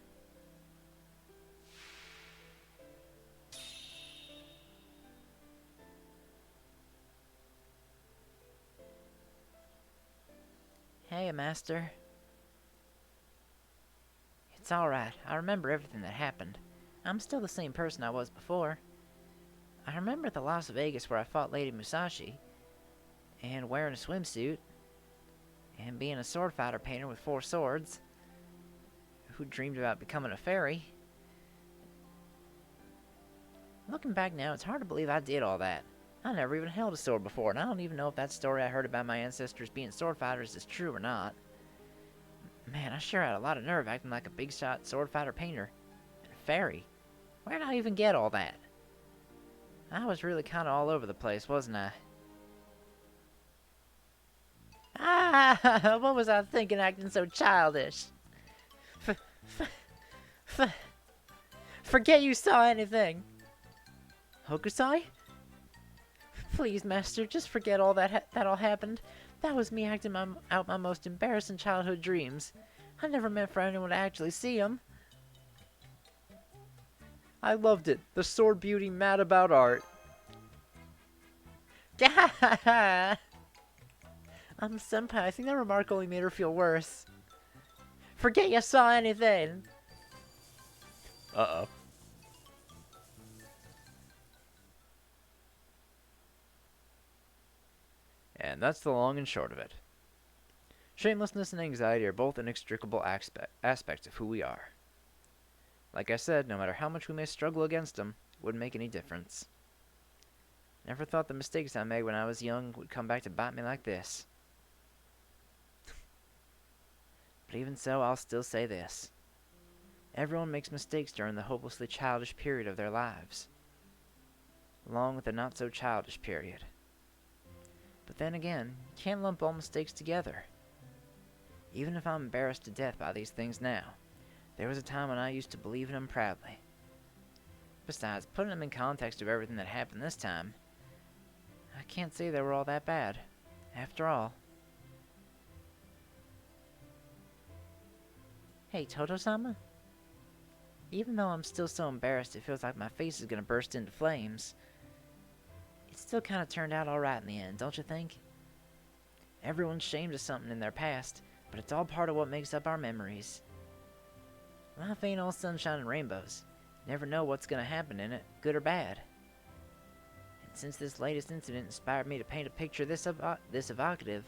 Hey, Master. It's alright. I remember everything that happened. I'm still the same person I was before. I remember at the Las Vegas where I fought Lady Musashi, and wearing a swimsuit, and being a sword fighter painter with 4 swords, who dreamed about becoming a fairy. Looking back now, it's hard to believe I did all that. I never even held a sword before, and I don't even know if that story I heard about my ancestors being sword fighters is true or not. Man, I sure had a lot of nerve acting like a big shot sword fighter painter. And a fairy. Where'd I even get all that? I was really kinda all over the place, wasn't I? Ah! What was I thinking acting so childish? Forget you saw anything! Hokusai? Please, Master, just forget all that all happened. That was me acting out my most embarrassing childhood dreams. I never meant for anyone to actually see them. I loved it. The sword beauty mad about art. Senpai, I think that remark only made her feel worse. Forget you saw anything. Uh-oh. And that's the long and short of it. Shamelessness and anxiety are both inextricable aspects of who we are. Like I said, no matter how much we may struggle against them, it wouldn't make any difference. Never thought the mistakes I made when I was young would come back to bite me like this. But even so, I'll still say this. Everyone makes mistakes during the hopelessly childish period of their lives, along with the not-so-childish period. But then again, you can't lump all mistakes together. Even if I'm embarrassed to death by these things now, there was a time when I used to believe in them proudly. Besides, putting them in context of everything that happened this time, I can't say they were all that bad. After all. Hey, Toto-sama? Even though I'm still so embarrassed it feels like my face is gonna burst into flames, it still kinda turned out alright in the end, don't you think? Everyone's shamed of something in their past, but it's all part of what makes up our memories. Life ain't all sunshine and rainbows. You never know what's gonna happen in it, good or bad. And since this latest incident inspired me to paint a picture this evocative,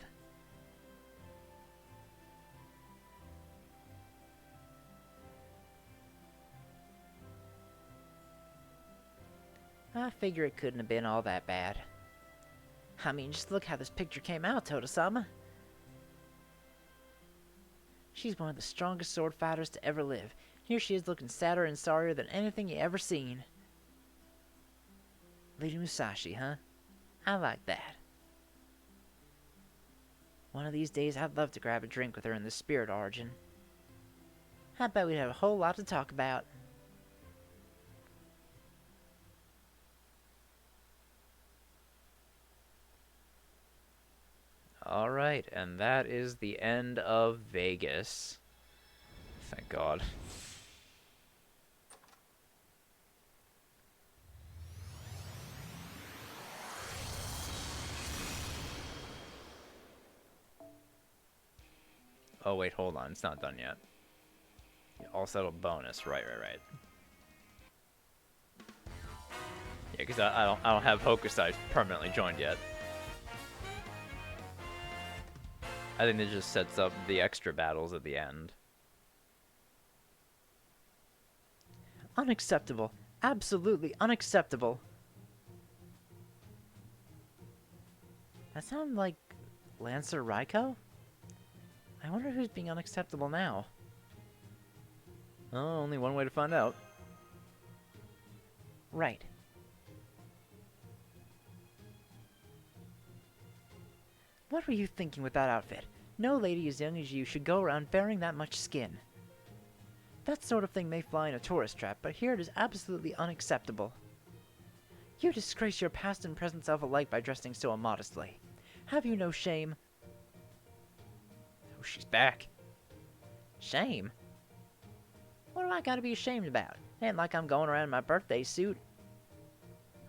I figure it couldn't have been all that bad. I mean, just look how this picture came out, Toto-sama. She's one of the strongest sword fighters to ever live. Here she is looking sadder and sorrier than anything you ever seen. Lady Musashi, huh? I like that. One of these days I'd love to grab a drink with her in the Spirit Origin. I bet we'd have a whole lot to talk about. Alright, and that is the end of Vegas. Thank God. Oh wait, hold on, it's not done yet. All settled bonus, right. Yeah, because I don't have Hokusai permanently joined yet. I think it just sets up the extra battles at the end. Unacceptable. Absolutely unacceptable. That sounded like Lancer Raiko? I wonder who's being unacceptable now. Oh, only one way to find out. Right. What were you thinking with that outfit? No lady as young as you should go around bearing that much skin. That sort of thing may fly in a tourist trap, but here it is absolutely unacceptable. You disgrace your past and present self alike by dressing so immodestly. Have you no shame? Oh, she's back. Shame? What do I gotta be ashamed about? It ain't like I'm going around in my birthday suit.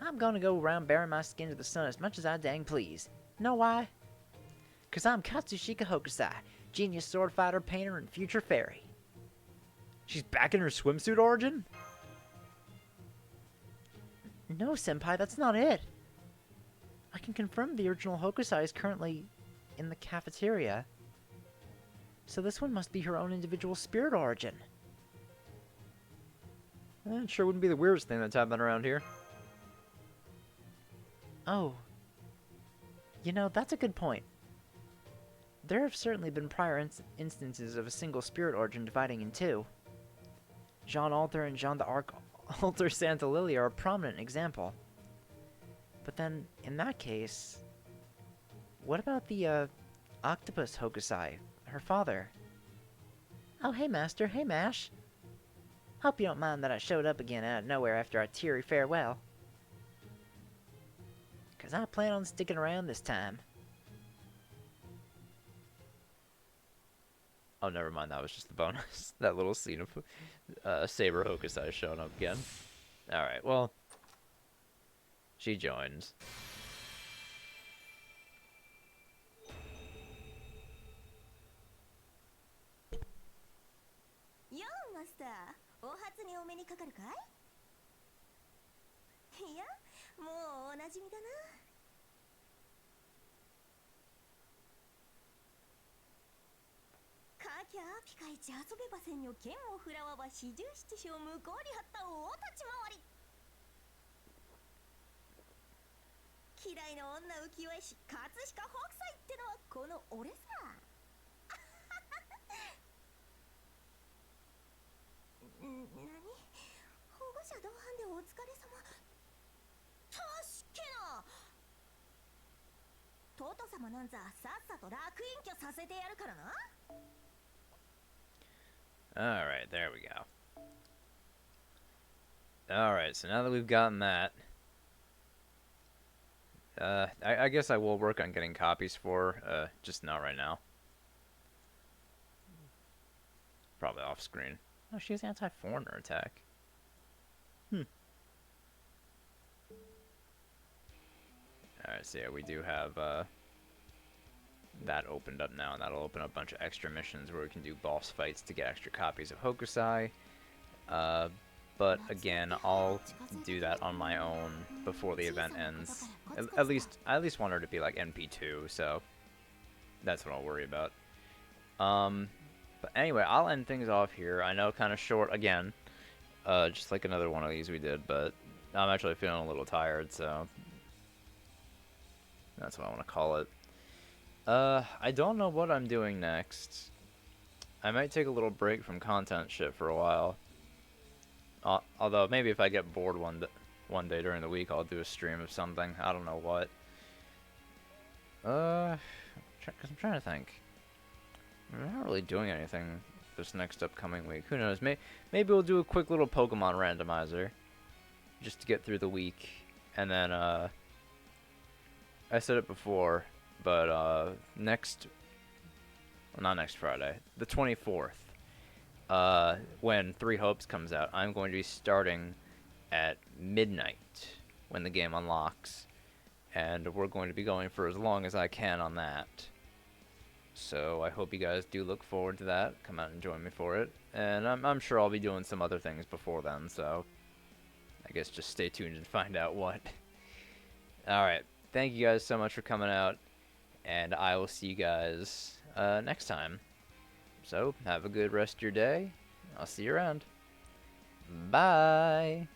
I'm gonna go around bearing my skin to the sun as much as I dang please. Know why? 'Cause I'm Katsushika Hokusai, genius sword fighter, painter, and future fairy. She's back in her swimsuit origin? No, senpai, that's not it. I can confirm the original Hokusai is currently in the cafeteria. So this one must be her own individual spirit origin. It sure wouldn't be the weirdest thing that's happened around here. Oh. You know, that's a good point. There have certainly been prior instances of a single spirit origin dividing in two. Jean Alter and Jean d'Arc Alter Santa Lilia are a prominent example. But then, in that case, what about the, Octopus Hokusai, her father? Oh, hey, Master. Hey, Mash. Hope you don't mind that I showed up again out of nowhere after our teary farewell. 'Cause I plan on sticking around this time. Oh, never mind, that was just the bonus. That little scene of Saber Hokusai showing up again. Alright, well, she joins. Yo, Master. お初にお目にかかるかい？いや、もうおなじみだな。かきゃピカイチ遊べばせんよ剣を振らわば四十七将向こうに張った大立ち回り。嫌いな女浮世絵師葛飾北斎ってのはこの俺さ。何？保護者同伴でお疲れ様。たしけな。トト様なんざさっさと楽隠居させてやるからな。Alright, there we go. Alright, so now that we've gotten that, I guess I will work on getting copies for, just not right now. Probably off screen. Oh, she has anti-foreigner attack. Alright, so yeah, we do have, that opened up now, and that'll open up a bunch of extra missions where we can do boss fights to get extra copies of Hokusai. But again, I'll do that on my own before the event ends. I at least want her to be like NP2, so that's what I'll worry about. But anyway, I'll end things off here. I know, kind of short again, just like another one of these we did, but I'm actually feeling a little tired, so that's what I want to call it. I don't know what I'm doing next. I might take a little break from content shit for a while. Although maybe if I get bored one day during the week, I'll do a stream of something. I don't know what. Cause I'm trying to think. I'm not really doing anything this next upcoming week. Who knows? Maybe we'll do a quick little Pokemon randomizer, just to get through the week, and then I said it before, but well, not next Friday, the 24th. When Three Hopes comes out, I'm going to be starting at midnight when the game unlocks, and we're going to be going for as long as I can on that. So I hope you guys do look forward to that. Come out and join me for it, and I'm sure I'll be doing some other things before then, so I guess just stay tuned and find out what. Alright, thank you guys so much for coming out, and I will see you guys next time. So, have a good rest of your day. I'll see you around. Bye!